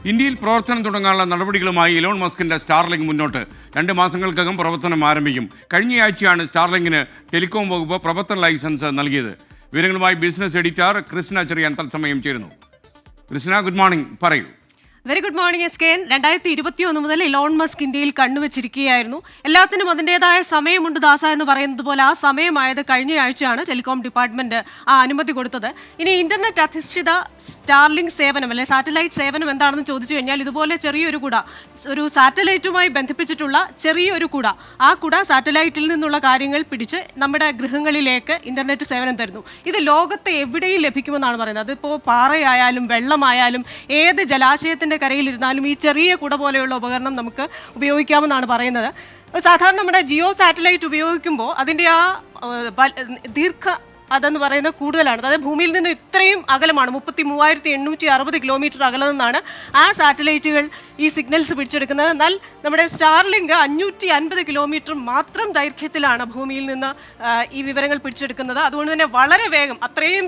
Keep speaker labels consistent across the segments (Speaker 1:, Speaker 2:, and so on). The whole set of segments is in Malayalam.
Speaker 1: ഇന്ത്യയിൽ പ്രവർത്തനം തുടങ്ങാനുള്ള നടപടികളുമായി ഇലോൺ മസ്കിന്റെ സ്റ്റാർലിങ്ക് മുന്നോട്ട് 2 മാസങ്ങൾക്കകം പ്രവർത്തനം ആരംഭിക്കും. കഴിഞ്ഞയാഴ്ചയാണ് സ്റ്റാർലിങ്കിന് ടെലികോം വകുപ്പ് പ്രവർത്തന ലൈസൻസ് നൽകിയത്. വിവരങ്ങളുമായി ബിസിനസ് എഡിറ്റർ കൃഷ്ണ ചെറിയാൻ തത്സമയം ചേരുന്നു. കൃഷ്ണ, ഗുഡ് മോർണിംഗ്, പറയൂ.
Speaker 2: Very good morning S K. 2021 മുതൽ ഇലോൺ മസ്ക് ഇന്ത്യയിൽ കണ്ണുവച്ചിരിക്കുകയായിരുന്നു. എല്ലാത്തിനും അതിൻ്റെതായ സമയമുണ്ട് ദാസ എന്ന് പറയുന്നത് പോലെ ആ സമയമായത് കഴിഞ്ഞയാഴ്ചയാണ് ടെലികോം ഡിപ്പാർട്ട്മെന്റ് ആ അനുമതി കൊടുത്തത്. ഇനി ഇന്റർനെറ്റ് അധിഷ്ഠിത സ്റ്റാർലിങ്ക് സേവനം അല്ലെ സാറ്റലൈറ്റ് സേവനം എന്താണെന്ന് ചോദിച്ചു കഴിഞ്ഞാൽ ഇതുപോലെ ചെറിയൊരു കുട, ഒരു സാറ്റലൈറ്റുമായി ബന്ധിപ്പിച്ചിട്ടുള്ള ചെറിയൊരു കുട, ആ കുട സാറ്റലൈറ്റിൽ നിന്നുള്ള കാര്യങ്ങൾ പിടിച്ച് നമ്മുടെ ഗൃഹങ്ങളിലേക്ക് ഇന്റർനെറ്റ് സേവനം തരുന്നു. ഇത് ലോകത്തെ എവിടെയും ലഭിക്കുമെന്നാണ് പറയുന്നത്. അതിപ്പോൾ പാറയായാലും വെള്ളമായാലും ഏത് ജലാശയത്തിൻ്റെ കരയിലിരുന്നാലും ഈ ചെറിയ കുട പോലെയുള്ള ഉപകരണം നമുക്ക് ഉപയോഗിക്കാമെന്നാണ് പറയുന്നത്. സാധാരണ നമ്മുടെ ജിയോ സാറ്റലൈറ്റ് ഉപയോഗിക്കുമ്പോൾ അതിൻ്റെ ആ അതെന്ന് പറയുന്നത് കൂടുതലാണ്. അതായത് ഭൂമിയിൽ നിന്ന് ഇത്രയും അകലമാണ്, 33,860 കിലോമീറ്റർ അകലം നിന്നാണ് ആ സാറ്റലൈറ്റുകൾ ഈ സിഗ്നൽസ് പിടിച്ചെടുക്കുന്നത്. എന്നാൽ നമ്മുടെ സ്റ്റാർലിങ്ക് 550 കിലോമീറ്റർ മാത്രം ദൈർഘ്യത്തിലാണ് ഭൂമിയിൽ നിന്ന് ഈ വിവരങ്ങൾ പിടിച്ചെടുക്കുന്നത്. അതുകൊണ്ട് തന്നെ വളരെ വേഗം, അത്രയും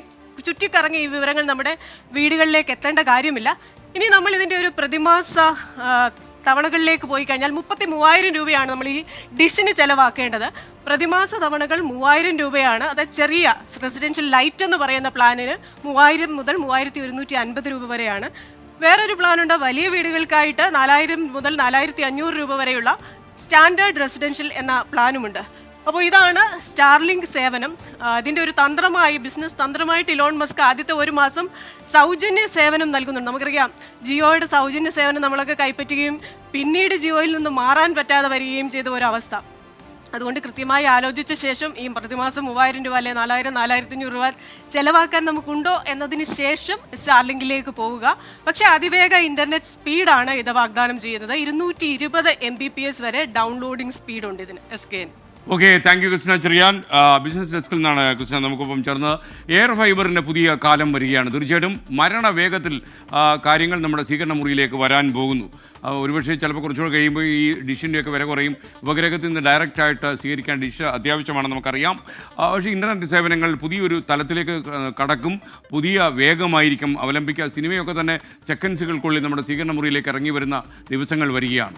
Speaker 2: ചുറ്റിക്കറങ്ങി ഈ വിവരങ്ങൾ നമ്മുടെ വീടുകളിലേക്ക് എത്തേണ്ട കാര്യമില്ല. ഇനി നമ്മൾ ഇതിൻ്റെ ഒരു പ്രതിമാസ തവണകളിലേക്ക് പോയി കഴിഞ്ഞാൽ 33,000 രൂപയാണ് നമ്മൾ ഈ ഡിഷിന് ചിലവാക്കേണ്ടത്. പ്രതിമാസ തവണകൾ 3,000 രൂപയാണ്. അത് ചെറിയ റെസിഡൻഷ്യൽ ലൈറ്റ് എന്ന് പറയുന്ന പ്ലാനിന് 3,000 മുതൽ 3,150 രൂപ വരെയാണ്. വേറൊരു പ്ലാനുണ്ട് വലിയ വീടുകൾക്കായിട്ട് 4,000 മുതൽ 4,500 രൂപ വരെയുള്ള സ്റ്റാൻഡേർഡ് റെസിഡൻഷ്യൽ എന്ന പ്ലാനുമുണ്ട്. അപ്പോൾ ഇതാണ് സ്റ്റാർലിങ്ക് സേവനം. അതിൻ്റെ ഒരു തന്ത്രമായി, ബിസിനസ് തന്ത്രമായിട്ട് ഇലോൺ മസ്ക് ആദ്യത്തെ 1 മാസം സൗജന്യ സേവനം നൽകുന്നുണ്ട്. നമുക്കറിയാം ജിയോയുടെ സൗജന്യ സേവനം നമ്മളൊക്കെ കൈപ്പറ്റുകയും പിന്നീട് ജിയോയിൽ നിന്ന് മാറാൻ പറ്റാതെ വരികയും ചെയ്ത ഒരവസ്ഥ. അതുകൊണ്ട് കൃത്യമായി ആലോചിച്ച ശേഷം ഈ പ്രതിമാസം 3,000 രൂപ അല്ലെ 4,000, 4,500 രൂപ ചിലവാക്കാൻ നമുക്കുണ്ടോ എന്നതിന് ശേഷം സ്റ്റാർലിങ്കിലേക്ക് പോവുക. പക്ഷേ അതിവേഗ ഇൻ്റർനെറ്റ് സ്പീഡാണ് ഇത് വാഗ്ദാനം ചെയ്യുന്നത്. 220 Mbps വരെ ഡൗൺലോഡിംഗ് സ്പീഡുണ്ട് ഇതിന്. S K.
Speaker 1: Okay, thank you Krishna Cherian. Business ഡെസ്കിൽ നിന്നാണ് കൃഷ്ണ നമുക്കൊപ്പം ചേർന്നത്. എയർ ഫൈബറിൻ്റെ പുതിയ കാലം വരികയാണ്. തീർച്ചയായിട്ടും മരണവേഗത്തിൽ കാര്യങ്ങൾ നമ്മുടെ സ്വീകരണ മുറിയിലേക്ക് വരാൻ പോകുന്നു. ഒരുപക്ഷെ ചിലപ്പോൾ കുറച്ചുകൂടെ കഴിയുമ്പോൾ ഈ ഡിഷിൻ്റെയൊക്കെ വില കുറയും. ഉപഗ്രഹത്തിൽ നിന്ന് ഡയറക്റ്റായിട്ട് സ്വീകരിക്കാൻ ഡിഷ് അത്യാവശ്യമാണ്, നമുക്കറിയാം. പക്ഷേ ഇൻ്റർനെറ്റ് സേവനങ്ങൾ പുതിയൊരു തലത്തിലേക്ക് കടക്കും. പുതിയ വേഗമായിരിക്കും അവലംബിക്കുക. സിനിമയൊക്കെ തന്നെ സെക്കൻഡ്സുകൾക്കുള്ളിൽ നമ്മുടെ സ്വീകരണ മുറിയിലേക്ക് ഇറങ്ങി വരുന്ന ദിവസങ്ങൾ വരികയാണ്.